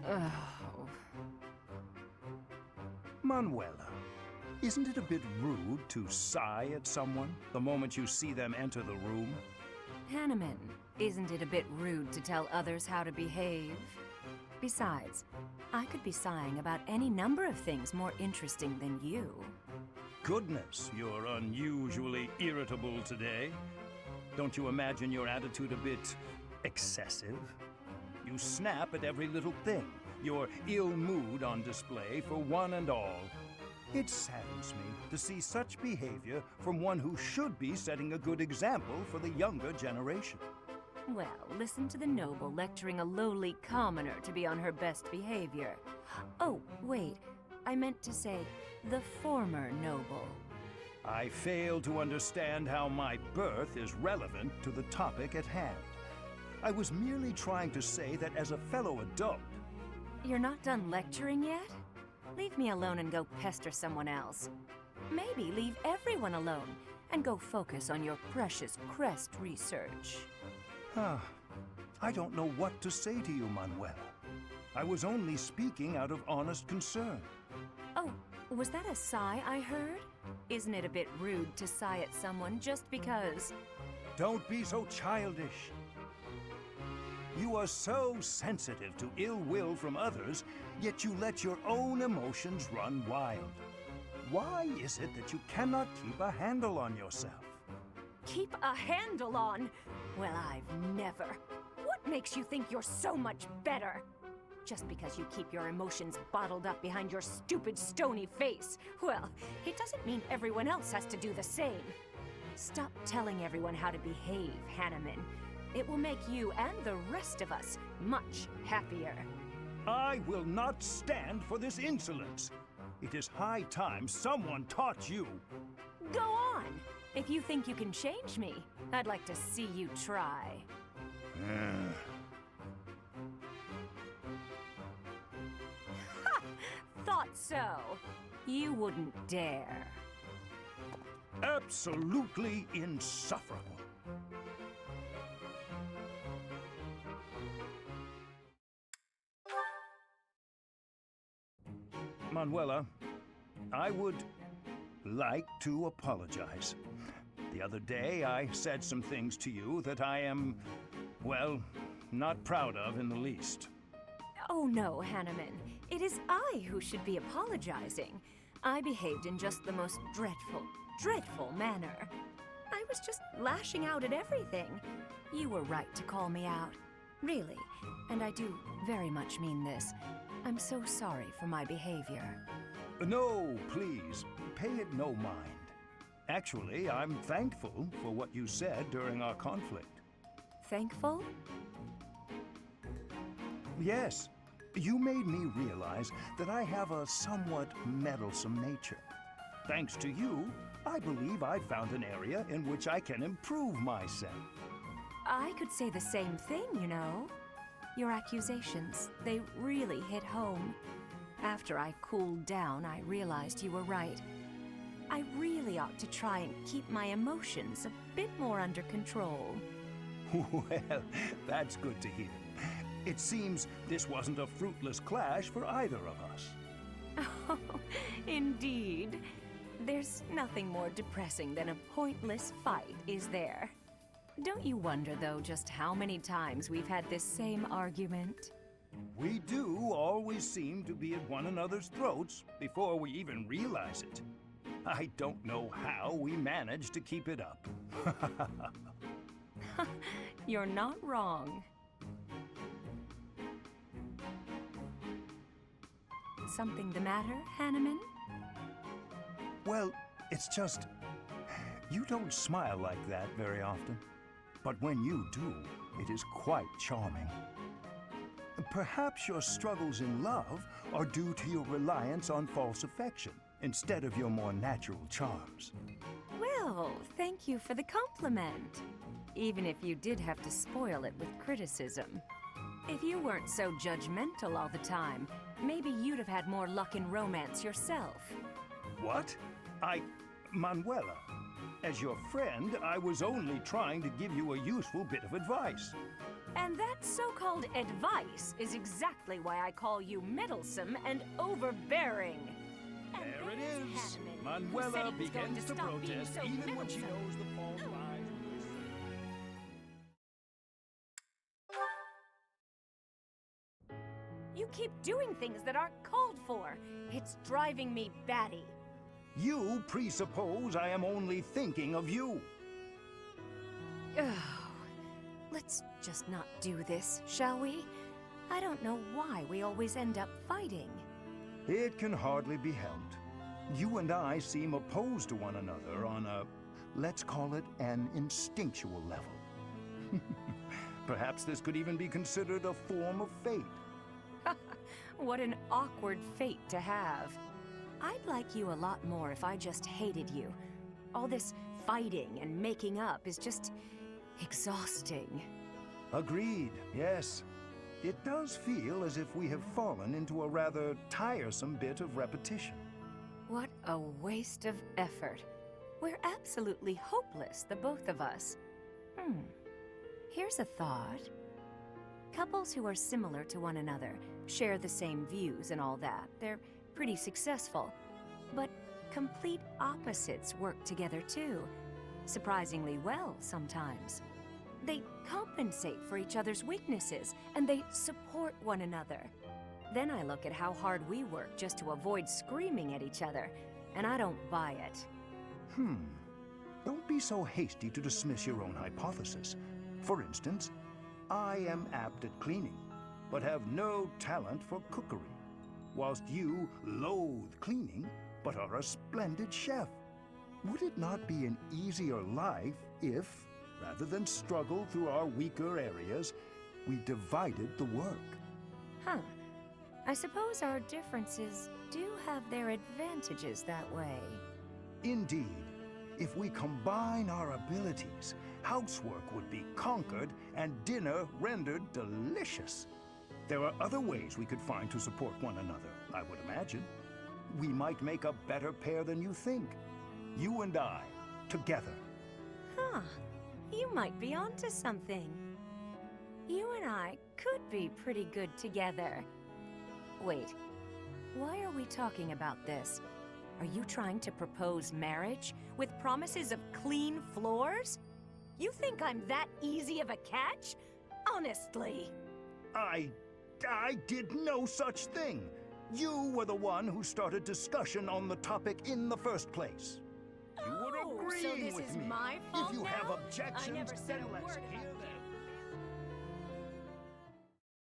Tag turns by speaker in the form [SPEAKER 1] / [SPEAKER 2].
[SPEAKER 1] Oh.
[SPEAKER 2] Manuela, isn't it a bit rude to sigh at someone the moment you see them enter the room?
[SPEAKER 1] Hanneman, isn't it a bit rude to tell others how to behave? Besides, I could be sighing about any number of things more interesting than you.
[SPEAKER 2] Goodness, you're unusually irritable today. Don't you imagine your attitude a bit excessive? You snap at every little thing, your ill mood on display for one and all. It saddens me to see such behavior from one who should be setting a good example for the younger generation.
[SPEAKER 1] Well, listen to the noble lecturing a lowly commoner to be on her best behavior. Oh, wait, I meant to say the former noble.
[SPEAKER 2] I fail to understand how my birth is relevant to the topic at hand. I was merely trying to say that as a fellow adult...
[SPEAKER 1] You're not done lecturing yet? Leave me alone and go pester someone else. Maybe leave everyone alone and go focus on your precious crest research.
[SPEAKER 2] I don't know what to say to you, Manuela. I was only speaking out of honest concern.
[SPEAKER 1] Oh, was that a sigh I heard? Isn't it a bit rude to sigh at someone just because...
[SPEAKER 2] Don't be so childish. You are so sensitive to ill will from others, yet you let your own emotions run wild. Why is it that you cannot keep a handle on yourself?
[SPEAKER 1] Keep a handle on? Well, I've never. What makes you think you're so much better? Just because you keep your emotions bottled up behind your stupid, stony face, well, it doesn't mean everyone else has to do the same. Stop telling everyone how to behave, Hanneman. It will make you and the rest of us much happier.
[SPEAKER 2] I will not stand for this insolence. It is high time someone taught you.
[SPEAKER 1] Go on! If you think you can change me, I'd like to see you try. Ha! Thought so. You wouldn't dare.
[SPEAKER 2] Absolutely insufferable. Manuela, I would like to apologize. The other day, I said some things to you that I am, well, not proud of in the least.
[SPEAKER 1] Oh no, Hanneman. It is I who should be apologizing. I behaved in just the most dreadful manner. I was just lashing out at everything. You were right to call me out. Really, and I do very much mean this. I'm so sorry for my behavior.
[SPEAKER 2] No, please, pay it no mind. Actually, I'm thankful for what you said during our conflict.
[SPEAKER 1] Thankful?
[SPEAKER 2] Yes, you made me realize that I have a somewhat meddlesome nature. Thanks to you, I believe I've found an area in which I can improve myself.
[SPEAKER 1] I could say the same thing, you know. Your accusations, they really hit home. After I cooled down, I realized you were right. I really ought to try and keep my emotions a bit more under control.
[SPEAKER 2] Well, that's good to hear. It seems this wasn't a fruitless clash for either of us.
[SPEAKER 1] Oh, indeed. There's nothing more depressing than a pointless fight, is there? Don't you wonder, though, just how many times we've had this same argument?
[SPEAKER 2] We do always seem to be at one another's throats before we even realize it. I don't know how we manage to keep it up.
[SPEAKER 1] You're not wrong. Something the matter, Hanneman?
[SPEAKER 2] Well, it's just... you don't smile like that very often. But when you do, it is quite charming. Perhaps your struggles in love are due to your reliance on false affection instead of your more natural charms.
[SPEAKER 1] Well, thank you for the compliment. Even if you did have to spoil it with criticism. If you weren't so judgmental all the time, maybe you'd have had more luck in romance yourself.
[SPEAKER 2] What? Manuela, As your friend, I was only trying to give you a useful bit of advice.
[SPEAKER 1] And that so-called advice is exactly why I call you meddlesome and overbearing. And
[SPEAKER 2] There it
[SPEAKER 1] there's
[SPEAKER 2] is.
[SPEAKER 1] Hanneman, who said
[SPEAKER 2] Manuela
[SPEAKER 1] he was going
[SPEAKER 2] begins to
[SPEAKER 1] stop being
[SPEAKER 2] protest
[SPEAKER 1] so
[SPEAKER 2] even when she
[SPEAKER 1] meddlesome.
[SPEAKER 2] knows the fault lies with herself.
[SPEAKER 1] You keep doing things that aren't called for. It's driving me batty.
[SPEAKER 2] You presuppose I am only thinking of you.
[SPEAKER 1] Ugh. Let's just not do this, shall we? I don't know why we always end up fighting.
[SPEAKER 2] It can hardly be helped. You and I seem opposed to one another on a, let's call it, an instinctual level. Perhaps this could even be considered a form of fate.
[SPEAKER 1] What an awkward fate to have. I'd like you a lot more if I just hated you. All this fighting and making up is just exhausting.
[SPEAKER 2] Agreed, yes. It does feel as if we have fallen into a rather tiresome bit of repetition.
[SPEAKER 1] What a waste of effort. We're absolutely hopeless, the both of us. Here's a thought. Couples who are similar to one another, share the same views and all that. They're pretty successful. But complete opposites work together too. Surprisingly well sometimes. They compensate for each other's weaknesses, and they support one another. Then I look at how hard we work just to avoid screaming at each other, and I don't buy it.
[SPEAKER 2] Don't be so hasty to dismiss your own hypothesis. For instance, I am apt at cleaning, but have no talent for cookery, whilst you loathe cleaning, but are a splendid chef. Would it not be an easier life if, rather than struggle through our weaker areas, we divided the work?
[SPEAKER 1] I suppose our differences do have their advantages that way.
[SPEAKER 2] Indeed. If we combine our abilities, housework would be conquered and dinner rendered delicious. There are other ways we could find to support one another, I would imagine. We might make a better pair than you think. You and I, together.
[SPEAKER 1] You might be onto something. You and I could be pretty good together. Wait, why are we talking about this? Are you trying to propose marriage with promises of clean floors? You think I'm that easy of a catch? Honestly.
[SPEAKER 2] I did no such thing. You were the one who started discussion on the topic in the first place. You were agreeing
[SPEAKER 1] so this
[SPEAKER 2] with
[SPEAKER 1] is
[SPEAKER 2] me.
[SPEAKER 1] my fault
[SPEAKER 2] If you have
[SPEAKER 1] now?
[SPEAKER 2] objections,
[SPEAKER 1] I never said
[SPEAKER 2] then
[SPEAKER 1] a
[SPEAKER 2] let's
[SPEAKER 1] word
[SPEAKER 2] hear